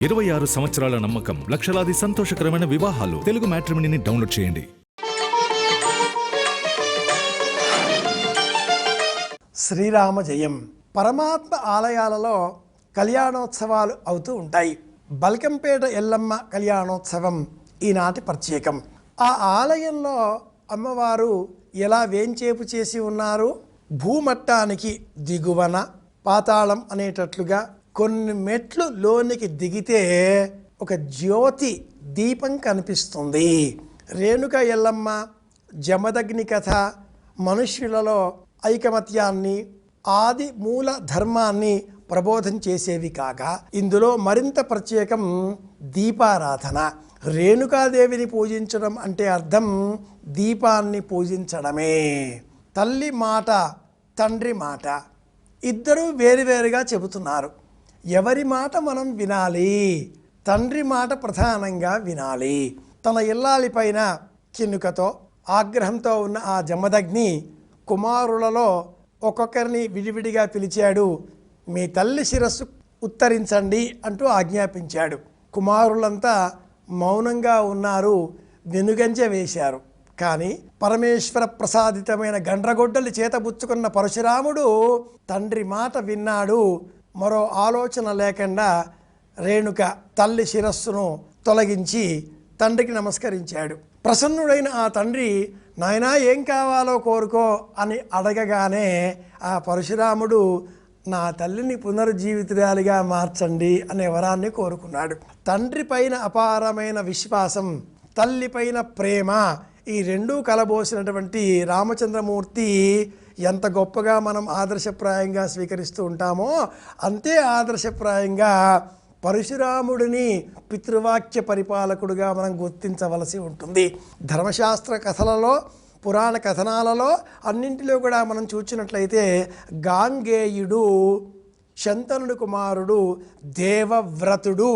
26 సంవత్సరాల నమ్మకం, లక్షలాది సంతోషకరమైన వివాహాలు. తెలుగు మ్యాట్రిమోనీని డౌన్లోడ్ చేయండి. శ్రీరామ జయం. పరమాత్మ ఆలయాలలో కళ్యాణోత్సవాలు అవుతూ ఉంటాయి. బల్కంపేట ఎల్లమ్మ కళ్యాణోత్సవం ఈనాటి ప్రత్యేకం. ఆ ఆలయంలో అమ్మవారు ఎలా వేంచేపు చేసి ఉన్నారు? భూమట్టానికి దిగువన పాతాళం అనేటట్లుగా కొన్ని మెట్లు లోనికి దిగితే ఒక జ్యోతి దీపం కనిపిస్తుంది. రేణుక ఎల్లమ్మ జమదగ్ని కథ మనుష్యులలో ఐకమత్యాన్ని, ఆది మూల ధర్మాన్ని ప్రబోధం చేసేవి కాగా, ఇందులో మరింత ప్రత్యేకం దీపారాధన. రేణుకాదేవిని పూజించడం అంటే అర్థం దీపాన్ని పూజించడమే. తల్లి మాట, తండ్రి మాట ఇద్దరూ వేరువేరుగా చెబుతున్నారు. ఎవరి మాట మనం వినాలి? తండ్రి మాట ప్రధానంగా వినాలి. తన ఇల్లాలిపైన కిన్నుకతో ఆగ్రహంతో ఉన్న ఆ జమదగ్ని కుమారులలో ఒక్కొక్కరిని విడివిడిగా పిలిచాడు. మీ తల్లి శిరస్సు ఉత్తరించండి అంటూ ఆజ్ఞాపించాడు. కుమారులంతా మౌనంగా ఉన్నారు, వెనుగంజ వేశారు. కానీ పరమేశ్వర ప్రసాదితమైన గండ్రగొడ్డలి చేతబుచ్చుకున్న పరశురాముడు తండ్రి మాట విన్నాడు. మరో ఆలోచన లేకుండా రేణుక తల్లి శిరస్సును తొలగించి తండ్రికి నమస్కరించాడు. ప్రసన్నుడైన ఆ తండ్రి, నాయనా ఏం కావాలో కోరుకో అని అడగగానే ఆ పరశురాముడు, నా తల్లిని పునరుజ్జీవితురాలిగా మార్చండి అనే వరాన్ని కోరుకున్నాడు. తండ్రి పైన అపారమైన విశ్వాసం, తల్లిపైన ప్రేమ, ఈ రెండూ కలబోసినటువంటి రామచంద్రమూర్తి ఎంత గొప్పగా మనం ఆదర్శప్రాయంగా స్వీకరిస్తూ ఉంటామో అంతే ఆదర్శప్రాయంగా పరశురాముడిని పితృవాక్య పరిపాలకుడుగా మనం గుర్తించవలసి ఉంటుంది. ధర్మశాస్త్ర కథలలో, పురాణ కథనాలలో అన్నింటిలో కూడా మనం చూసినట్లయితే గాంగేయుడు శంతనుడి కుమారుడు, దేవవ్రతుడు,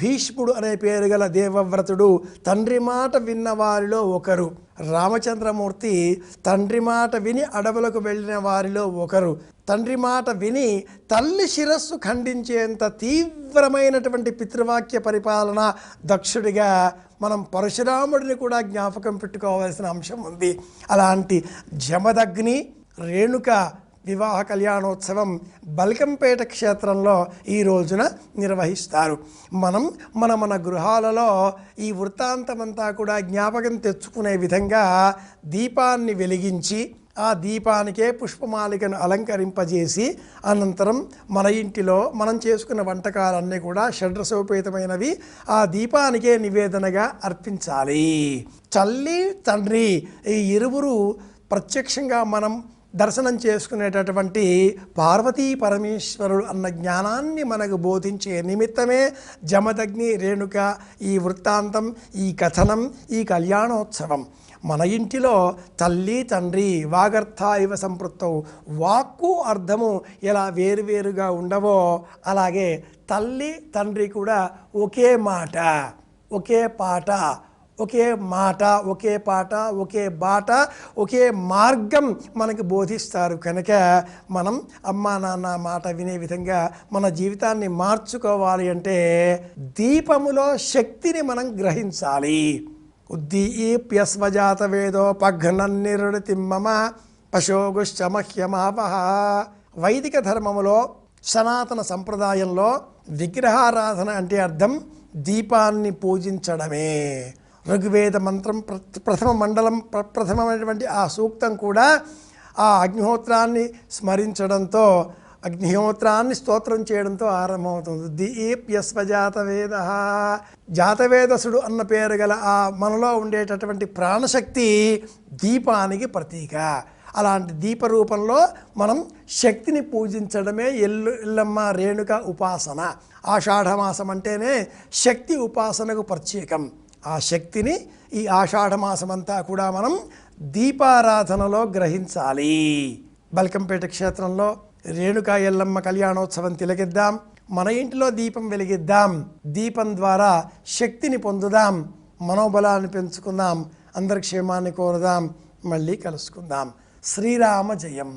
భీష్ముడు అనే పేరు గల దేవవ్రతుడు తండ్రి మాట విన్న వారిలో ఒకరు. రామచంద్రమూర్తి తండ్రి మాట విని అడవులకు వెళ్ళిన వారిలో ఒకరు. తండ్రి మాట విని తల్లి శిరస్సు ఖండించేంత తీవ్రమైనటువంటి పితృవాక్య పరిపాలన దక్షుడిగా మనం పరశురాముడిని కూడా జ్ఞాపకం పెట్టుకోవాల్సిన అంశం ఉంది. అలాంటి జమదగ్ని రేణుక వివాహ కళ్యాణోత్సవం బల్కంపేట క్షేత్రంలో ఈ రోజున నిర్వహిస్తారు. మన గృహాలలో ఈ వృత్తాంతమంతా కూడా జ్ఞాపకం తెచ్చుకునే విధంగా దీపాన్ని వెలిగించి ఆ దీపానికే పుష్పమాలికను అలంకరింపజేసి అనంతరం మన ఇంటిలో మనం చేసుకున్న వంటకాలన్నీ కూడా షడ్రసోపేతమైనవి ఆ దీపానికే నివేదనగా అర్పించాలి. తల్లి తండ్రి ఈ ఇరువురు ప్రత్యక్షంగా మనం దర్శనం చేసుకునేటటువంటి పార్వతీ పరమేశ్వరుడు అన్న జ్ఞానాన్ని మనకు బోధించే నిమిత్తమే జమదగ్ని రేణుక ఈ వృత్తాంతం, ఈ కథనం, ఈ కళ్యాణోత్సవం. మన ఇంటిలో తల్లి తండ్రి వాగర్థ ఇవ సంపృక్తౌ, వాక్కు అర్థము ఎలా వేరువేరుగా ఉండవో అలాగే తల్లి తండ్రి కూడా ఒకే మాట, ఒకే పాట, ఒకే మాట, ఒకే పాట, ఒకే బాట, ఒకే మార్గం మనకు బోధిస్తారు. కనుక మనం అమ్మా నాన్న మాట వినే విధంగా మన జీవితాన్ని మార్చుకోవాలి అంటే దీపములో శక్తిని మనం గ్రహించాలి. ఉద్దీప్యస్వజాత వేదో పఘ్నన్నిరుతిమ్మమ పశోగుశ్చమహ్యమాపహ. వైదిక ధర్మములో సనాతన సంప్రదాయంలో విగ్రహారాధన అంటే అర్థం దీపాన్ని పూజించడమే. ఋగ్వేద మంత్రం ప్రథమమైనటువంటి ఆ సూక్తం కూడా ఆ అగ్నిహోత్రాన్ని స్మరించడంతో, అగ్నిహోత్రాన్ని స్తోత్రం చేయడంతో ఆరంభమవుతుంది. దీప్యస్వజాతవేద. జాతవేదసుడు అన్న పేరు గల ఆ మనలో ఉండేటటువంటి ప్రాణశక్తి దీపానికి ప్రతీక. అలాంటి దీపరూపంలో మనం శక్తిని పూజించడమే ఎల్లమ్మ రేణుక ఉపాసన. ఆషాఢమాసం అంటేనే శక్తి ఉపాసనకు ప్రత్యేకం. ఆ శక్తిని ఈ ఆషాఢమాసమంతా కూడా మనం దీపారాధనలో గ్రహించాలి. బల్కంపేట క్షేత్రంలో రేణుకా ఎల్లమ్మ కళ్యాణోత్సవం తిలకిద్దాం. మన ఇంటిలో దీపం వెలిగిద్దాం. దీపం ద్వారా శక్తిని పొందుదాం, మనోబలాన్ని పెంచుకుందాం, అందరి క్షేమాన్ని కోరుదాం. మళ్ళీ కలుసుకుందాం. శ్రీరామ జయం.